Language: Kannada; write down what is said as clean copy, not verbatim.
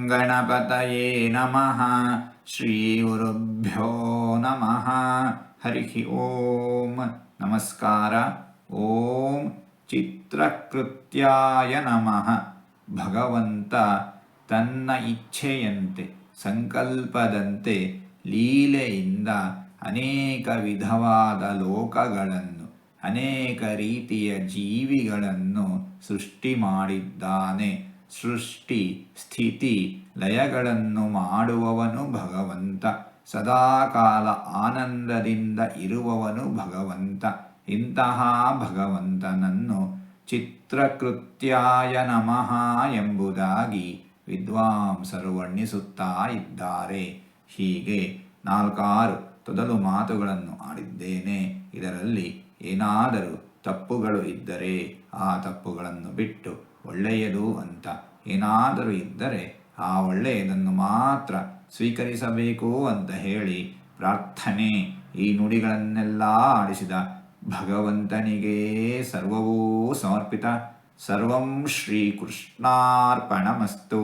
ಗಣಪತಯೇ ನಮಃ. ಶ್ರೀ ಗುರುಭ್ಯೋ ನಮಃ. ಹರಿ ಓಂ. ನಮಸ್ಕಾರ. ಓಂ ಚಿತ್ರಕೃತ್ಯಾಯ ನಮಃ. ಭಗವಂತ ತನ್ನ ಇಚ್ಛೆಯಂತೆ ಸಂಕಲ್ಪದಂತೆ ಲೀಲೆಯಿಂದ ಅನೇಕ ವಿಧವಾದ ಲೋಕಗಳನ್ನು ಅನೇಕ ರೀತಿಯ ಜೀವಿಗಳನ್ನು ಸೃಷ್ಟಿ ಮಾಡಿದ್ದಾನೆ. ಸೃಷ್ಟಿ ಸ್ಥಿತಿ ಲಯಗಳನ್ನು ಮಾಡುವವನು ಭಗವಂತ. ಸದಾಕಾಲ ಆನಂದದಿಂದ ಇರುವವನು ಭಗವಂತ. ಇಂತಹ ಭಗವಂತನನ್ನು ಚಿತ್ರಕೃತ್ಯಾಯ ನಮಃ ಎಂಬುದಾಗಿ ವಿದ್ವಾಂಸರು ವರ್ಣಿಸುತ್ತಾ ಇದ್ದಾರೆ. ಹೀಗೆ 4-6 ತೊದಲು ಮಾತುಗಳನ್ನು ಆಡಿದ್ದೇನೆ. ಇದರಲ್ಲಿ ಏನಾದರೂ ತಪ್ಪುಗಳು ಇದ್ದರೆ ಆ ತಪ್ಪುಗಳನ್ನು ಬಿಟ್ಟು ಒಳ್ಳೆಯದು ಅಂತ ಏನಾದರೂ ಇದ್ದರೆ ಆ ಒಳ್ಳೆಯದನ್ನು ಮಾತ್ರ ಸ್ವೀಕರಿಸಬೇಕು ಅಂತ ಹೇಳಿ ಪ್ರಾರ್ಥನೆ. ಈ ನುಡಿಗಳನ್ನೆಲ್ಲ ಆಡಿಸಿದ ಭಗವಂತನಿಗೇ ಸರ್ವವೂ ಸಮರ್ಪಿತ. ಸರ್ವಂ ಶ್ರೀಕೃಷ್ಣಾರ್ಪಣಮಸ್ತು.